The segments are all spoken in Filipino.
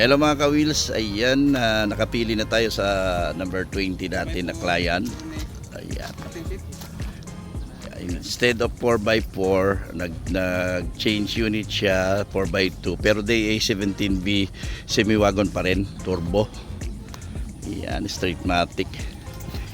Hello mga ka-wheels, ayan, nakapili na tayo sa number 20 natin na client. Ayan. Instead of 4x4, nag-change unit siya 4x2, pero day A17B semi-wagon pa rin, turbo. Ayan, straight-matic.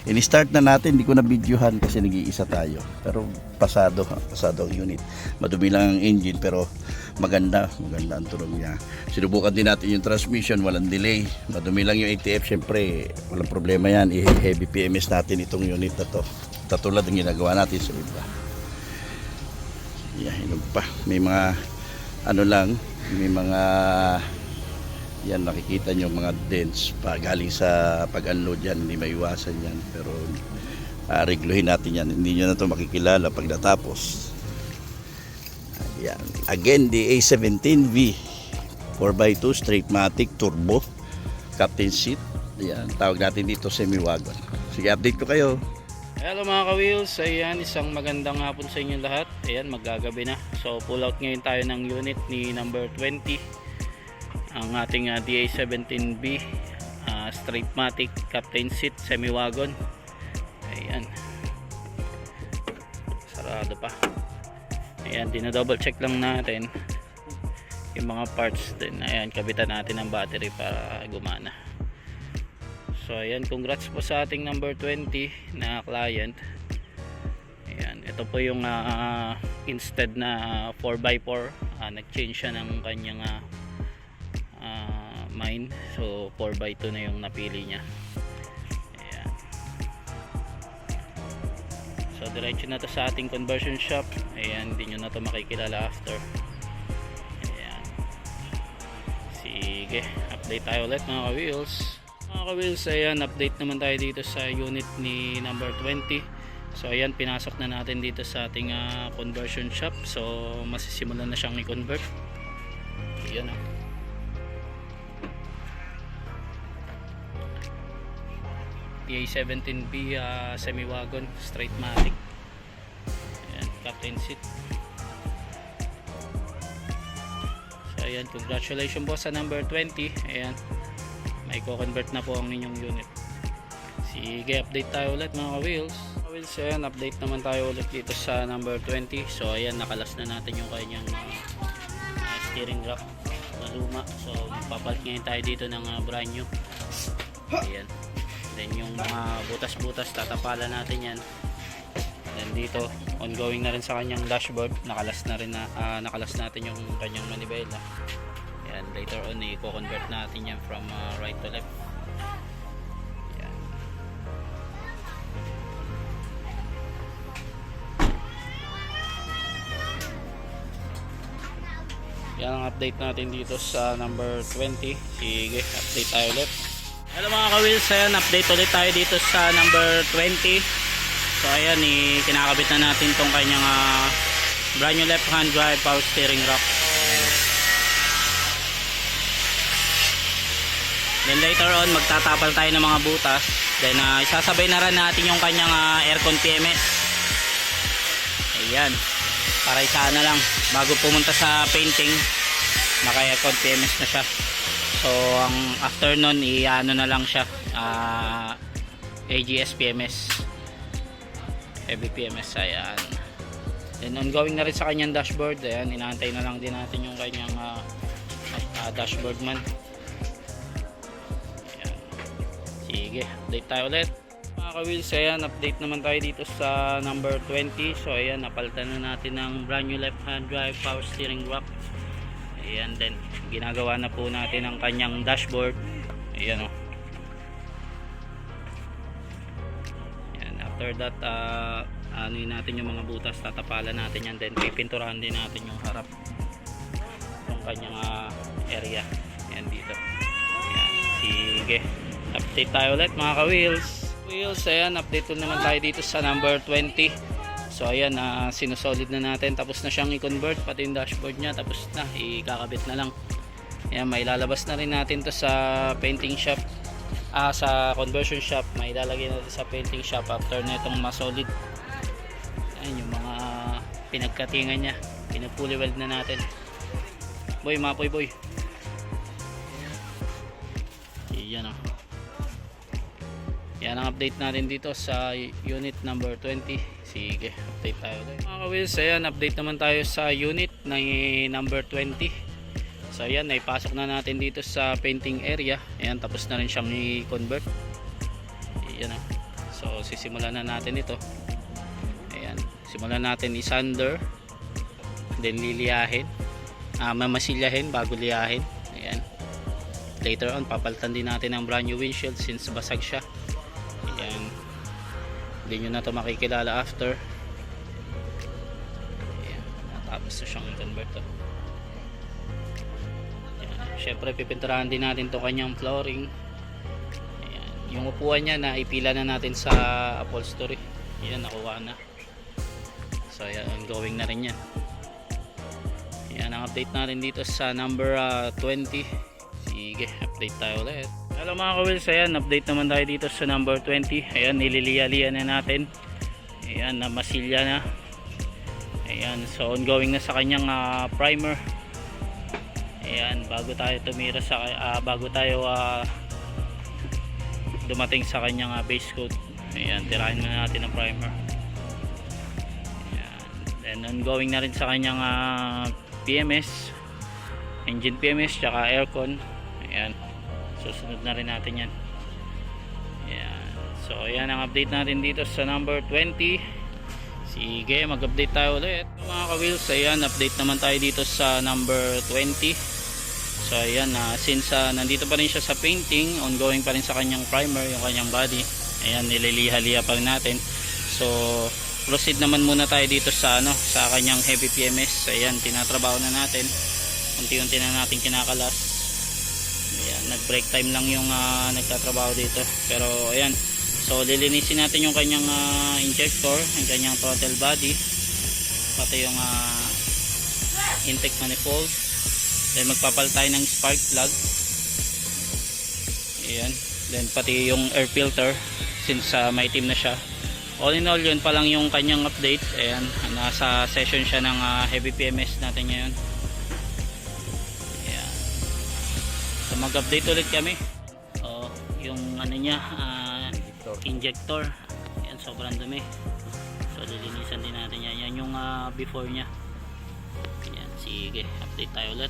In-start na natin, hindi ko na videohan kasi nag-iisa tayo. Pero pasado ang unit. Madumi lang ang engine pero maganda ang tunog niya. Sinubukan din natin yung transmission, walang delay. Madumi lang yung ATF, syempre walang problema yan. I-heavy PMS natin itong unit na to. Tatulad ng ginagawa natin sa iba. Yeah, hinog pa. May mga may mga yan, nakikita nyo mga dents pa galing sa pag-unload yan, hindi maiwasan yan, pero regluhin natin yan, hindi nyo na ito makikilala pag natapos. Yan. Again, the A17V 4x2 straight-matic turbo captain seat. Yan, tawag natin dito semi-wagon. Sige, update ko kayo. Hello mga ka-wheels, ayan, isang magandang hapon sa inyo lahat. Ayan, maggagabi na. So pull out ngayon tayo ng unit ni number 20, ang ating DA17B straight-matic captain seat semi-wagon. Ayan, sarado pa. Ayan, dinadouble check lang natin yung mga parts din. Ayan, kabitan natin ang battery para gumana. So ayan, congrats po sa ating number 20 na client. Ayan, ito po yung instead na 4x4, nag-change siya ng kanyang mine. So 4x2 na yung napili niya. Ayan. So diretso na to sa ating conversion shop. Ayan, hindi nyo na to makikilala after. Ayan. Sige, update tayo ulit mga ka-wheels. Mga ka-wheels, ayan, update naman tayo dito sa unit ni number 20. So ayan, pinasok na natin dito sa ating conversion shop. So masisimulan na siyang i-convert. Ayan o. DA17B semi-wagon straight-matic. Ayan, captain seat. So ayan, congratulations po sa number 20. Ayan, may co-convert na po ang inyong unit. Sige, update tayo ulit mga ka-wheels. Ka-wheels, ayan, update naman tayo ulit dito sa number 20. So ayan, nakalas na natin yung kanyang steering rack na luma. So papalit ngayon tayo dito ng brand new. Ayan. Then yung mga butas-butas, tatapalan natin yan. Then dito, ongoing na rin sa kanyang dashboard. Nakalas natin yung kanyang manibela. Ayan, later on i-convert natin yan from right to left. Ayan. Yan ang update natin dito sa number 20. Sige, update tayo ulit. Hello mga ka-wheels, ayan, update ulit tayo dito sa number 20. So ayan, kinakabit na natin tong kanyang brand new left hand drive power steering rack. Then later on, magtatapal tayo ng mga butas. Then isasabay na rin natin yung kanyang aircon PMS. Ayan, para isa na lang bago pumunta sa painting, naka aircon PMS na siya. So ang after nun, i-ano na lang siya, AGS PMS, heavy PMS. Ayan, then ongoing na rin sa kanyang dashboard. Ayan, inaantay na lang din natin yung kanyang dashboard man. Ayan. Sige, update tayo ulit mga ka-wheels. Ayan, update naman tayo dito sa number 20. So ayan, napalitan na natin ng brand new left hand drive power steering rack. Ayan, then ginagawa na po natin ang kanyang dashboard. Ayan o. Ayan, after that, anuin natin yung mga butas, tatapalan natin yan, then pipinturahan din natin yung harap yung kanyang area. Ayan dito. Ayan, sige, update tayo ulit mga ka-wheels. Ayan, update naman tayo dito sa number 20. So ayan, sinusolid na natin, tapos na siyang i-convert, pati yung dashboard niya tapos na, ikakabit na lang. Ayan, may lalabas na rin natin to sa painting shop, sa conversion shop. May ilalagay natin sa painting shop after na itong masolid. Ayan yung mga pinagkatingan niya, pinupully weld na natin. Boy, mapoy boy. Yan o. Yan ang update natin dito sa unit number 20. Sige, update tayo ulit. Mga ka-wheels, ayan, update naman tayo sa unit na number 20. So ayan, naipasok na natin dito sa painting area. Ayan, tapos na rin siyang i-convert. Ayan o. So sisimulan na natin ito. Ayan, simulan natin i-sander, then liliyahin, mamasilyahin bago liyahin. Ayan. Later on papalitan din natin ang brand new windshield since basag siya. Ayan, hindi nyo na ito makikilala after. Ayan, natapos na siyang i-convert to. Syempre pipinturahan din natin to kanyang flooring. Ayan. Yung upuan niya na ipila na natin sa upholstery. Ayan, nakuha na. So ayan, ongoing na rin yan. Ayan ang update natin dito sa number 20. Sige, update tayo ulit. Hello mga ka-wheels, ayan, update naman tayo dito sa number 20. Ayan, nililiya-liya na natin. Ayan, namasilya na. Ayan, so ongoing na sa kanyang primer. Ayan, bago tayo tumira sa bago tayo dumating sa kanyang base coat. Ayan, tirahin muna natin ang primer. Ayan, then ongoing na rin sa kanyang PMS, engine PMS tsaka aircon. Ayan, susunod na rin natin yan. Ayan, so ayan ang update natin dito sa number 20. Sige, mag-update tayo ulit mga ka-wheels. Ayan, update naman tayo dito sa number 20. So ayan, since nandito pa rin siya sa painting, ongoing pa rin sa kanyang primer, yung kanyang body. Ayan, nililiha-liha pa rin natin. So proceed naman muna tayo dito sa sa kanyang heavy PMS. Ayan, tinatrabaho na natin. Unti-unti na natin kinakalas. Ayan, nag-break time lang yung nagtatrabaho dito. Pero ayan, so lilinisin natin yung kanyang injector, yung kanyang throttle body, pati yung intake manifold. Then magpapalit tayo ng spark plug. Ayan. Then pati yung air filter since maitim na siya. All in all, yun pa lang yung kanyang update. Ayan, nasa session siya ng heavy PMS natin ngayon. Ayan. So mag-update ulit kami. So, yung niya, injector. Ayan, sobrang dumi. So lilinisan din natin yan. Yan yung before nya. Ayan, sige, update tayo ulit.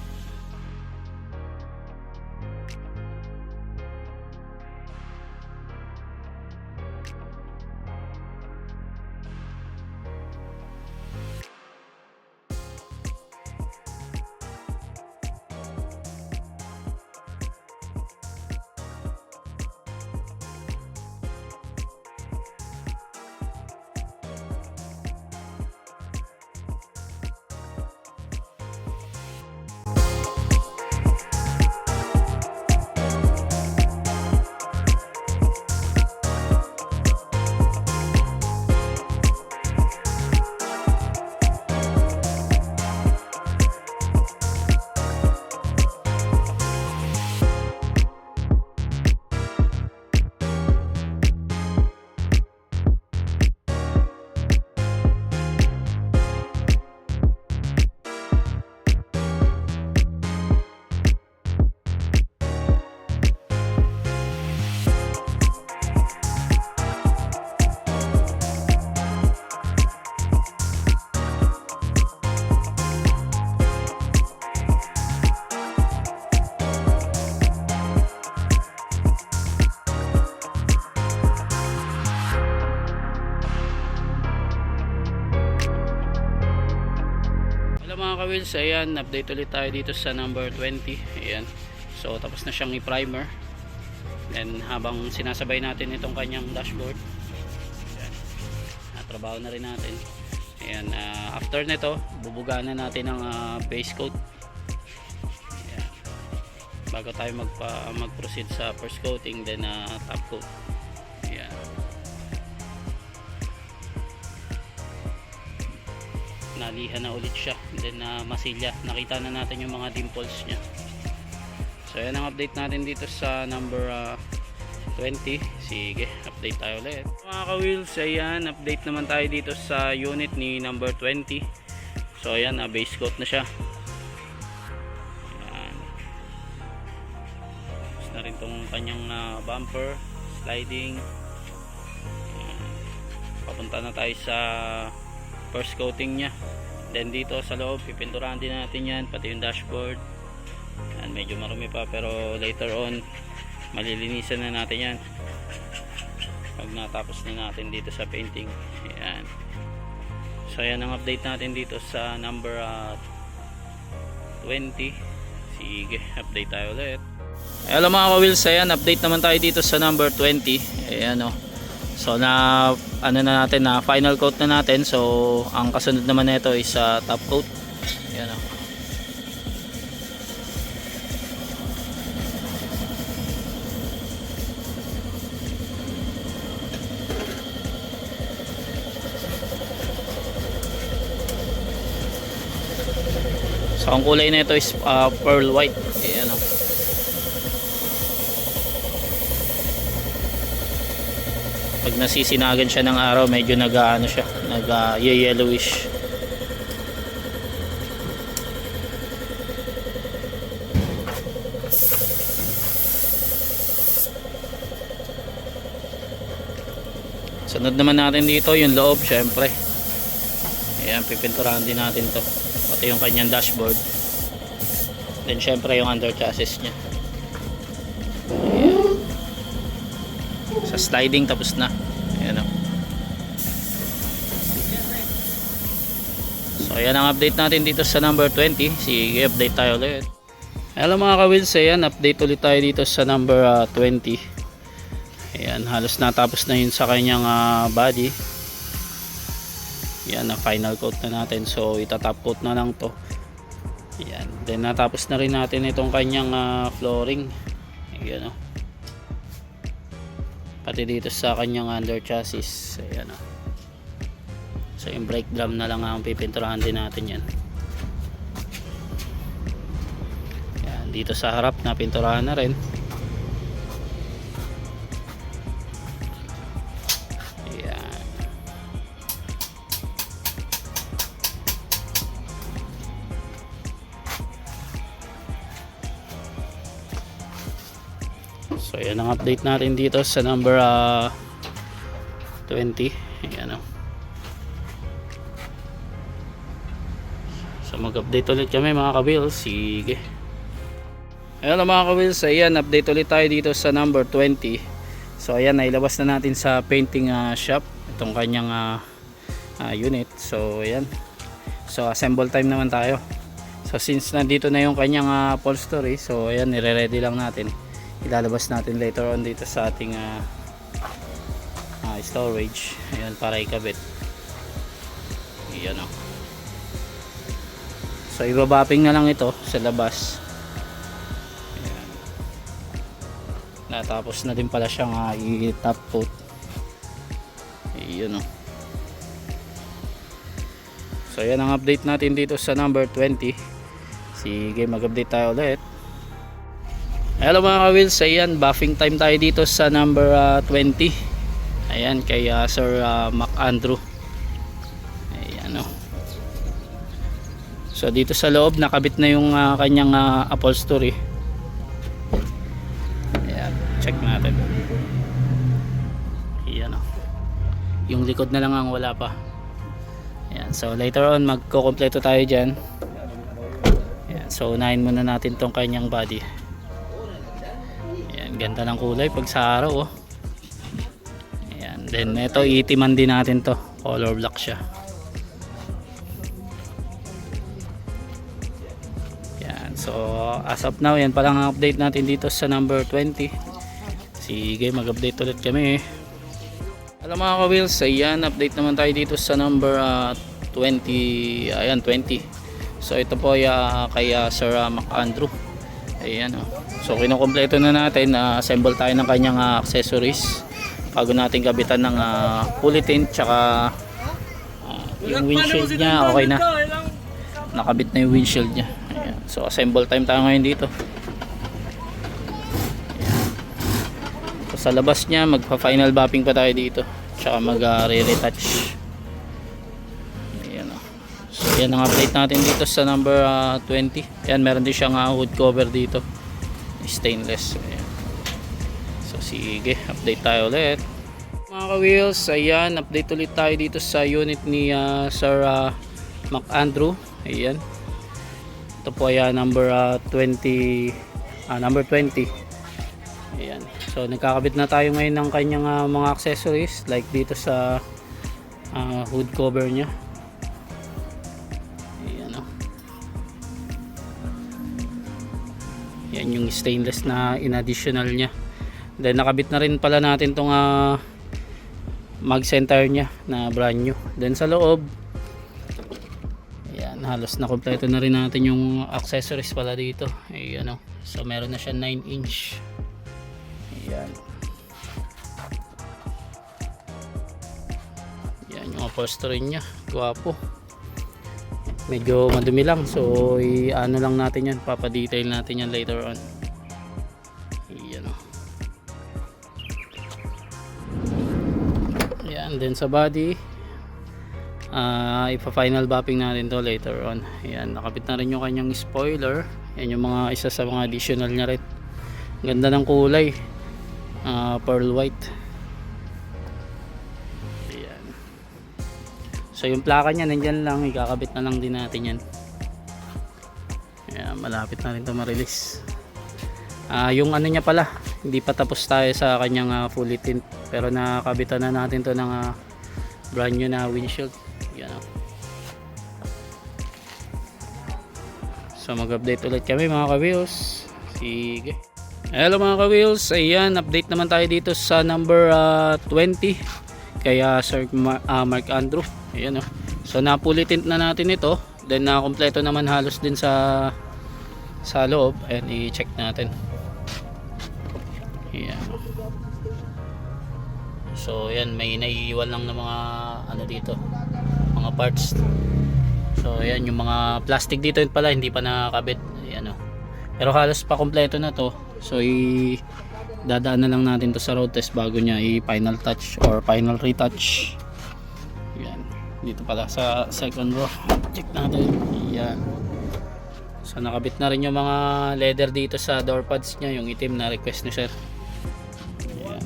Mga ka-wheels, ayan, update ulit tayo dito sa number 20. Ayan, so tapos na siyang i-primer. Then habang sinasabay natin itong kanyang dashboard, ayan, natrabaho na rin natin. Ayan, after nito bubugaan na natin ang base coat. Ayan, bago tayo mag-proceed sa first coating, then top coat. Ayan. Nalihan na ulit siya, then masilya, nakita na natin yung mga dimples nya. So yan ang update natin dito sa number 20. Sige, update tayo ulit mga ka-wheels. Ayan, update naman tayo dito sa unit ni number 20. So ayan, base coat na siya. Ayan, tapos na rin itong kanyang bumper, sliding. Papunta na tayo sa first coating nya. Then dito sa loob pipinturahan din natin yan, pati yung dashboard. Yan, medyo marumi pa pero later on malilinisan na natin yan pag natapos na natin dito sa painting. Ayan. So yan ang update natin dito sa number 20. Sige, update tayo ulit. Hello mga ka-wheels, ayan, update naman tayo dito sa number 20. Ayan o. So na ano na natin, na final coat na natin. So ang kasunod naman nito is top coat. Ayan o. So ang kulay nito is pearl white. Ayan o. Pag nasisinagan siya ng araw, medyo nag-ano siya, nag-yellowish. Sunod naman natin dito yung loob, syempre. Ayan, pipinturahan din natin to, pati yung kanyang dashboard. Then syempre yung under chassis nya. Sa sliding tapos na. Ayan o. So ayan ang update natin dito sa number 20. Sige, update tayo ulit. Hello mga ka-wheels, ayan, update ulit tayo dito sa number 20. Ayan, halos natapos na yun sa kanyang body. Ayan, na final coat na natin. So itatop coat na lang to. Ayan, then natapos na rin natin itong kanyang flooring. Ayan o. Pati dito sa kanyang under chassis. Ayan o. So yung brake drum na lang ang pipinturahan din natin yan. Ayan, dito sa harap na pinturahan na rin. Ayan. So yan ang update natin dito sa number 20. Ayan o. So mag-update ulit kami mga ka-wheels. Sige. Ayan mga ka-wheels, ayan, update ulit tayo dito sa number 20. So ayan, nailabas na natin sa painting shop itong kanyang unit. So ayan. So assemble time naman tayo. So since nandito na yung kanyang upholstery, so ayan, nire-ready lang natin. Ilalabas natin later on dito sa ating storage. Ayan, para ikabit. Ayan o. So ibabapping na lang ito sa labas. Ayan. Natapos na din pala siyang i-top coat. Ayan o. So ayan ang update natin dito sa number 20. Sige, mag-update tayo ulit. Hello mga ka-wheels, ayan, buffing time tayo dito sa number 20. Ayan, kay Sir Mac Andrew. Ayan o. So dito sa loob nakabit na yung kanyang upholstery. Ayan, check natin. Ayan o. Yung likod na lang ang wala pa. Ayan, so later on magko-kompleto tayo dyan. Ayan, so unahin muna natin tong kanyang body. Ganda ng kulay pag sa araw oh. Ayan. Then ito itiman din natin to, color black siya. Ayan. So as of now, yan pa lang ang update natin dito sa number 20. Sige, mag-update ulit kami. Alam mga ka-wheels, ayan, update naman tayo dito sa number 20. Ayan, 20. So ito po kay Sir Mac Andrew. Ayan o. So kinukumpleto na natin, assemble tayo ng kanyang accessories bago natin kabitan ng fully tint, tsaka yung windshield niya okay na, nakabit na yung windshield niya. Ayan. So assemble time tayo ngayon dito. Ayan. So sa labas niya magpa final mapping pa tayo dito, tsaka mag-re-retouch. Ayan o. So yan ang update natin dito sa number 20. Ayan, meron din siyang hood cover dito, stainless. Ayan. So sige, update tayo ulit. Mga ka-wheels, ayan, update ulit tayo dito sa unit ni Sir McAndrew. Ayan. Ito po ay number 20. Ayan. So nagkakabit na tayo ngayon ng kanyang mga accessories like dito sa hood cover niya. Ayan, oh. Yan yung stainless na in-additional niya. Then nakabit na rin pala natin tong mag center niya na brand new. Then sa loob, ayan, halos na kompleto na rin natin yung accessories pala dito. Ayan, oh. So meron na siya 9 inch. Ayan. Ayan yung upholstery niya. Gwapo. Medyo madumi lang, so ano lang natin yan, papadetail natin yan later on. Ayan, oh. Ayan, then sa body, ipa-final bapping natin to later on. Ayan, nakabit na rin yung kanyang spoiler. Ayan yung mga isa sa mga additional nya rin. Ganda ng kulay, pearl white. So yung plaka niya nandyan lang, ikakabit na lang din natin yan. Ayan, malapit na rin ito ma-release. Yung ano niya pala, hindi pa tapos tayo sa kanyang fully tint, pero nakabitan na natin to ng brand new na windshield. Yan, oh. So mag-update ulit kami mga ka-wheels. Sige. Hello mga ka-wheels, ayan, update naman tayo dito sa number 20 kaya Sir Mark Andrew. Ayan, oh. So napuli tint na natin ito, then kompleto naman halos din sa loob. Ayan, i-check natin. Ayan. So ayan, may naiiwan lang ng mga ano dito, mga parts. So ayan, yung mga plastic dito pala hindi pa nakakabit. Ayan, oh. Pero halos pa kompleto na to. So dadaan na lang natin to sa road test bago niya i-final touch or final retouch. Ayan, dito pala sa second row, check natin. Ayan. So nakabit na rin yung mga leather dito sa door pads niya, yung itim na request ni sir. Ayan.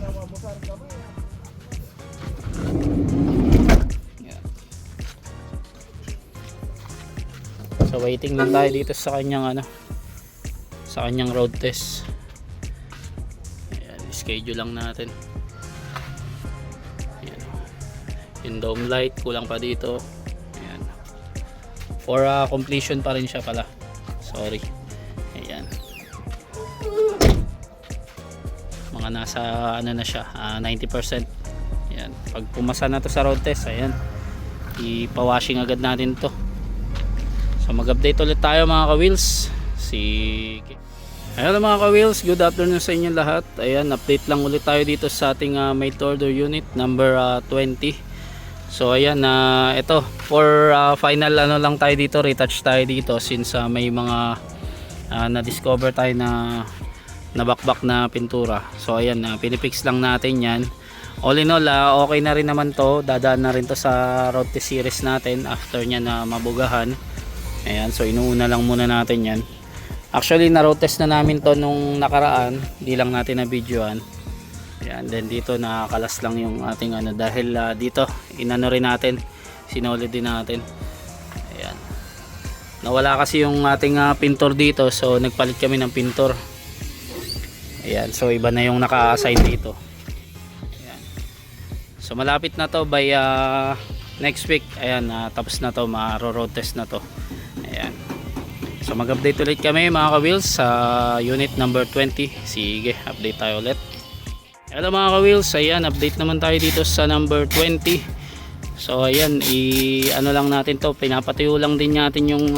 Ayan. So waiting lang tayo dito sa kanyang sa kanyang road test. Ayan, schedule lang natin. Ayan. Yung dome light kulang pa dito. Ayan. For completion pa rin siya pala. Sorry. Ayan. Mga nasa ano na siya, 90%. Ayan. Pag pumasa na to sa road test, ayan, ipa-washing agad natin to. So mag-update ulit tayo mga ka-wheels. Sige. Hello mga ka-wheels, good afternoon sa inyo lahat. Ayan, update lang ulit tayo dito sa ating made to order unit number 20. So ayan, ito for final ano lang tayo dito, retouch tayo dito since may mga na-discover tayo na nabakbak na pintura. So ayan, pinipix lang natin yan. All in all, okay na rin naman to. Dadaan na rin to sa road test series natin after nya na mabugahan. Ayan, so inuuna lang muna natin yan. Actually na road test na namin to nung nakaraan, di lang natin na videoan. Ayan, then dito nakakalas lang yung ating dahil dito inano rin natin, sinolid din natin. Ayan, nawala kasi yung ating pintor dito, so nagpalit kami ng pintor. Ayan, so iba na yung naka-assign dito. Ayan. So malapit na to by next week. Ayan, tapos na to, ma-road test na to. Ayan. So mag-update ulit kami mga ka-wheels sa unit number 20. Sige, update tayo ulit. Hello mga ka-wheels, ayan, update naman tayo dito sa number 20. So ayan, ano lang natin to, pinapatayo lang din natin yung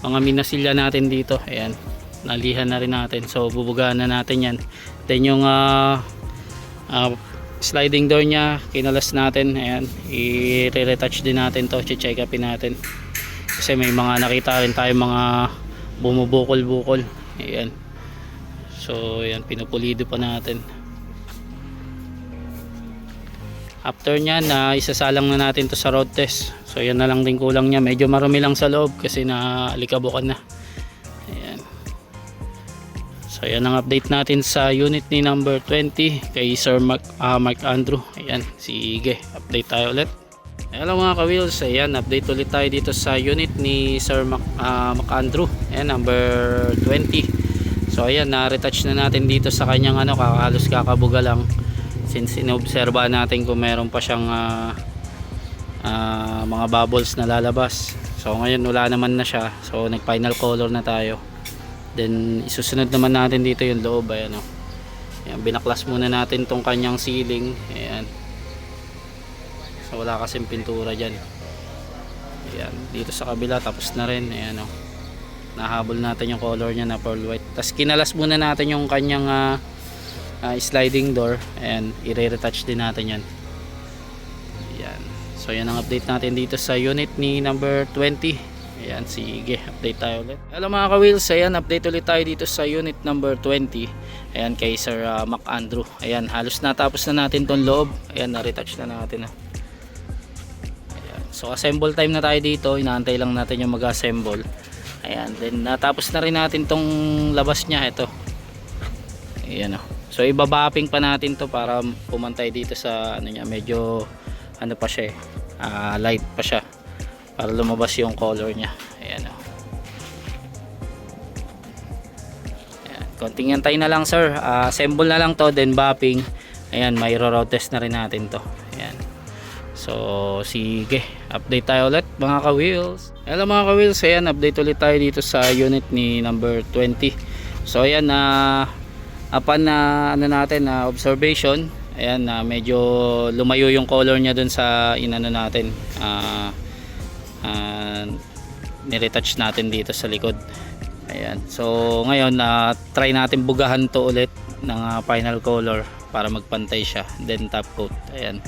mga minasilya natin dito. Ayan, nalihan na rin natin, so bubugaan na natin yan. Then yung sliding door nya, kinalas natin. Ayan, i-retouch din natin to, check upin natin kasi may mga nakita rin tayo mga bumubukol-bukol. Ayan, so ayan, pinupulido pa natin. After nyan, isasalang na natin to sa road test. So yan na lang din kulang nya, medyo marumi lang sa loob kasi naalikabukan na. Ayan. So yan ang update natin sa unit ni number 20 kay Sir Mark Andrew. Ayan, sige, update tayo ulit. Hello mga ka-wheels, ayan, update ulit tayo dito sa unit ni Sir Mark Andrew. Ayan, number 20. So ayan, na-retouch na natin dito sa kanyang halos kakabuga lang. Since inobserba natin kung meron pa siyang mga bubbles na lalabas. So ngayon wala naman na siya. So nag final color na tayo. Then isusunod naman natin dito yung loob. Ayan, ayan, binaklas muna natin tong kanyang ceiling. Ayan. So wala kasing pintura dyan. Ayan, dito sa kabila tapos na rin. Ayan, nahabol natin yung color niya na pearl white. Tapos kinalas muna natin yung kanyang sliding door. Ayan, i-retouch din natin yan. Ayan. So yan ang update natin dito sa unit ni number 20. Ayan, sige, update tayo ulit. Hello mga ka-wheels, ayan, update ulit tayo dito sa unit number 20. Ayan, kay Sir Mark Andrew. Ayan, halos natapos na natin tong loob. Ayan, na-retouch na natin. Ayan, so assemble time na tayo dito. Inaantay lang natin yung mag-assemble. Ayan, then natapos na rin natin tong labas niya. Ito. Ayan, so ibabapping pa natin to para pumantay dito sa niya, medyo pa siya light pa siya para lumabas yung color niya. Ayan, ayan, konting antay na lang sir, assemble na lang to then bapping. Ayan, may road test na rin natin to. Ayan, so sige, update tayo ulit mga ka-wheels. Hello mga ka-wheels, ayan, update ulit tayo dito sa unit ni number 20. So ayan, upon natin observation, ayan, medyo lumayo yung color niya dun sa inano natin, niretouch natin dito sa likod. Ayan, so ngayon try natin bugahan to ulit ng final color para magpantay siya, then top coat. Ayan,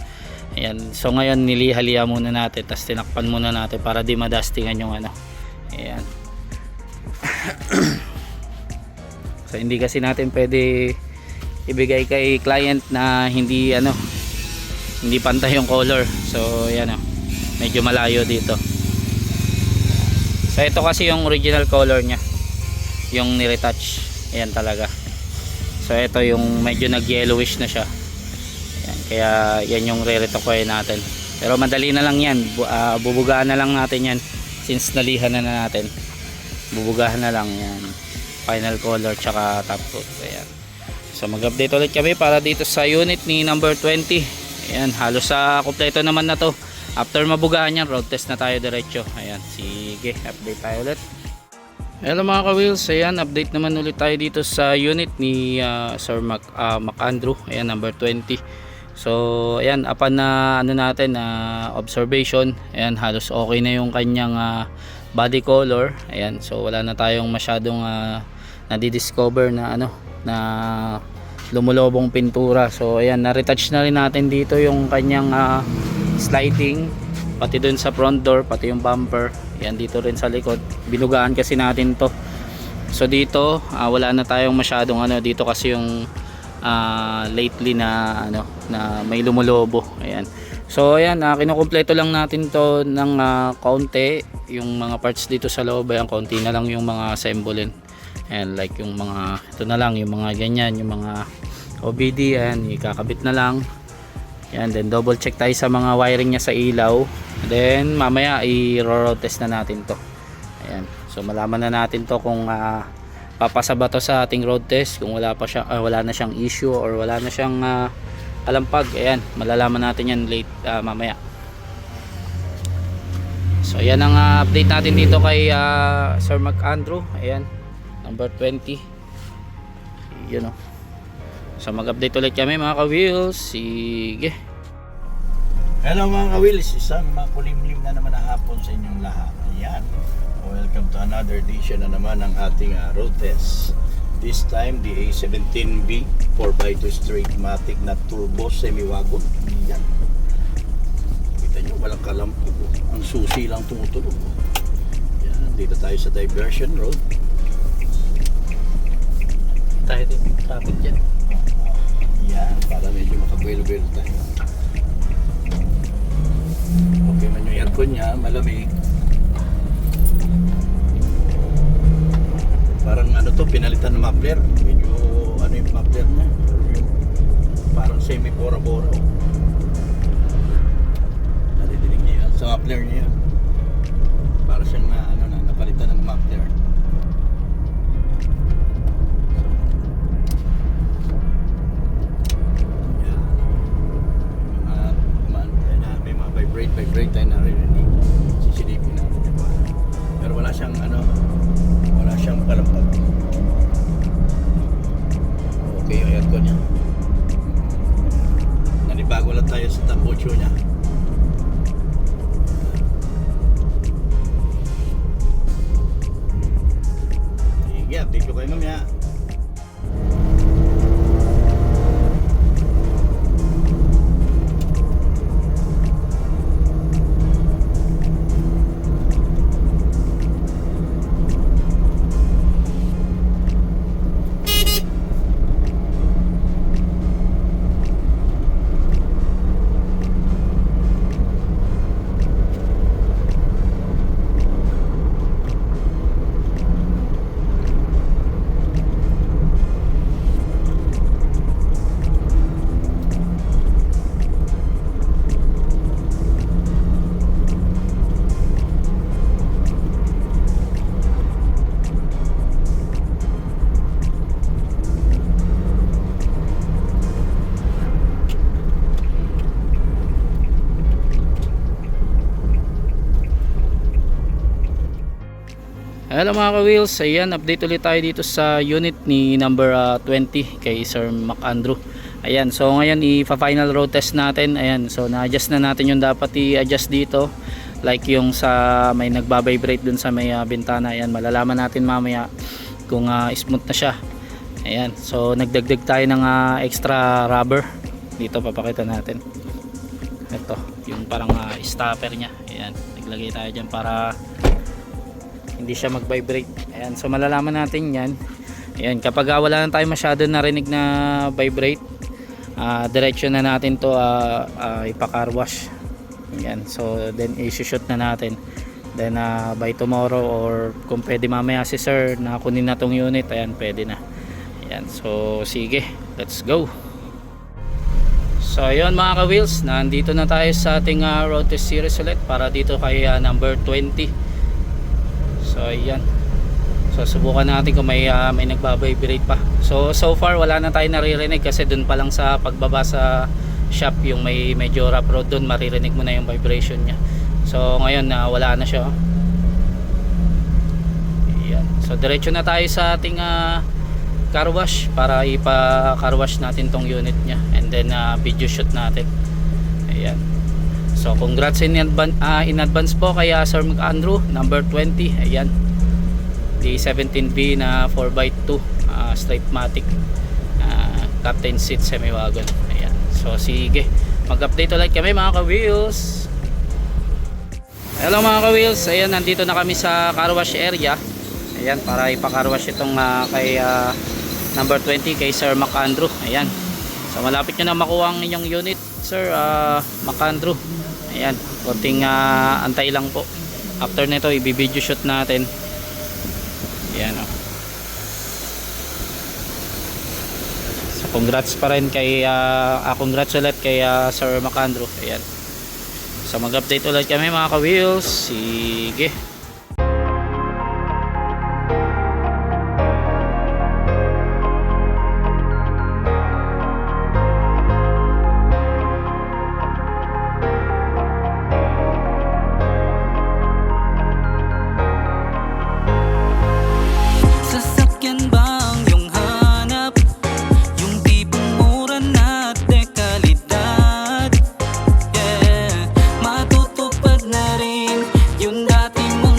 ayan, so ngayon nilihaliya muna natin, tapos tinakpan muna natin para di madustingan yung ayan. So hindi kasi natin pwede ibigay kay client na hindi hindi pantay yung color. So ayan, medyo malayo dito. So ito kasi yung original color niya, yung niretouch. Ayan talaga. So ito yung medyo nag yellowish na siya. Ayan, kaya yan yung re-retoquayin natin. Pero madali na lang yan, bubugahan na lang natin yan since nalihan na natin. Bubugahan na lang yan, final color tsaka top coat. Ayan. So mag-update ulit kami para dito sa unit ni number 20. Ayan, halos sa kompleto naman na to. After mabugahan yan, road test na tayo diretso. Ayan, sige, update tayo ulit. Hello mga ka-wheels, ayan, update naman ulit tayo dito sa unit ni Sir Mark Andrew. Ayan, number 20. So ayan, upon na natin observation, ayan, halos okay na yung kanyang body color. Ayan, so wala na tayong masyadong nadidiscover na na lumulobong pintura. So ayan, na-retouch na rin natin dito yung kanyang sliding, pati dun sa front door, pati yung bumper. Ayan, dito rin sa likod, binugaan kasi natin to. So dito wala na tayong masyadong dito kasi yung lately na na may lumulobo. Ayan, so ayan, kinukumpleto lang natin to ng kaunti. Yung mga parts dito sa loob, ayan, kaunti na lang yung mga assemblein. And like yung mga ito na lang, yung mga ganyan, yung mga OBD, ayan, ikakabit na lang. Ayan, then double check tayo sa mga wiring niya sa ilaw. Then mamaya i-road test na natin to. Ayan, so malaman na natin to kung papasa ba to sa ating road test, kung wala na siyang issue or wala na siyang kalampag. Ayan, malalaman natin yan late mamaya. So ayan ang update natin dito kay Sir Mark Andrew. Ayan, number 20. Yun So mag-update ulit kami mga ka-wheels. Sige. Hello mga ka-wheels, isang makulimlim na naman na hapon sa inyong lahat. Ayan, welcome to another edition na naman ng ating road test. This time the A17B 4x2 straight matic na turbo semi-wagon. Ayan, kita nyo, walang kalampog, ang susi lang tumutunog. Ayan, dito tayo sa diversion road. Tayo din traffic dyan. Yan, para medyo makabuelo-buelo tayo. Okay man yung aircon niya, malamig. Parang pinalitan ng mga muffler. Medyo ano yung muffler niya. Parang semi-bora-bora. Nadidinig niya yan. Sa muffler niya yan. Para siyang napalitan ng muffler. May mga vibrate tayo naririnig. Sisilipin natin yung bala. Pero wala siyang palampag. Okay yung aircon niya. Nanibago lang tayo sa tambucho niya. Sige, update ko kayo mamaya. Hello mga ka-wheels, ayan, update ulit tayo dito sa unit ni number 20 kay Sir MacAndrew. Ayan, so ngayon i-final road test natin. Ayan, so na-adjust na natin yung dapat i-adjust dito. Like yung sa may nagbabibrate dun sa may bintana. Ayan, malalaman natin mamaya kung smooth na siya. Ayan, so nagdagdag tayo ng extra rubber. Dito papakita natin. Ito, yung parang stopper nya. Ayan, naglagay tayo dyan para hindi siya mag-vibrate. Ayan, so malalaman natin yan. Ayan, kapag wala na tayo masyado narinig na vibrate, diretso na natin to ipa-car wash. Ayan, so then i-shoot na natin. Then by tomorrow or kung pwede mamaya si sir na kunin na tong unit, ayan, pwede na. Ayan, so sige, let's go. So ayun mga ka-wheels, nandito na tayo sa ating road test series ulit para dito kay number 20. So ayan, so subukan natin kung may nagbabibrate pa. So far wala na tayo naririnig kasi dun pa lang sa pagbaba sa shop yung may medyo rough road dun, maririnig mo na yung vibration nya. So ngayon wala na siya. Ayan, so diretso na tayo sa ating car wash para ipa-car wash natin tong unit nya, and then video shoot natin. Ayan, so congrats in advance po kay Sir MacAndrew number 20. Ayan, D17B na 4x2 straight matic captain seat semi wagon. Ayan, so sige, mag-update ulit kami mga ka-wheels. Hello mga ka-wheels, ayan, nandito na kami sa car wash area. Ayan, para ipa-car wash itong kay number 20 kay Sir MacAndrew. Ayan, so malapit nyo na makuha ang inyong unit Sir MacAndrew. Ayan, konting antay lang po. After nito i-video shoot natin. Ayan, oh. So congrats pa rin kay congrats ulit kay Sir MacAndrew. Ayan, so mag-update ulit kami mga ka-wheels. Sige. Matutupad na rin yung dati mong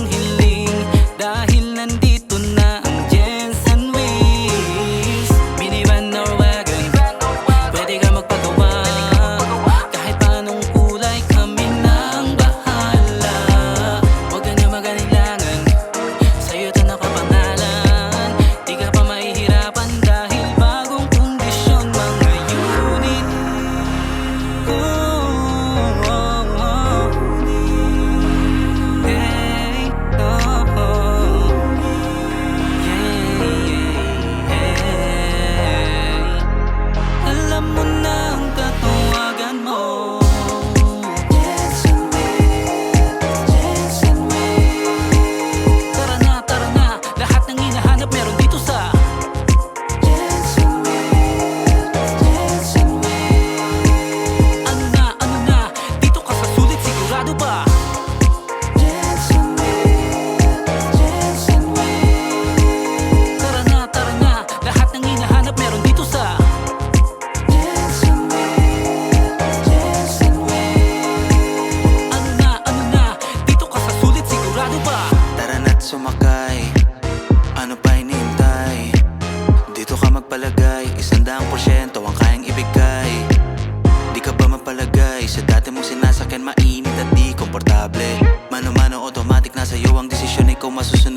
kable. Mano-mano automatic, nasa iyo ang desisyon, ikaw masusunod.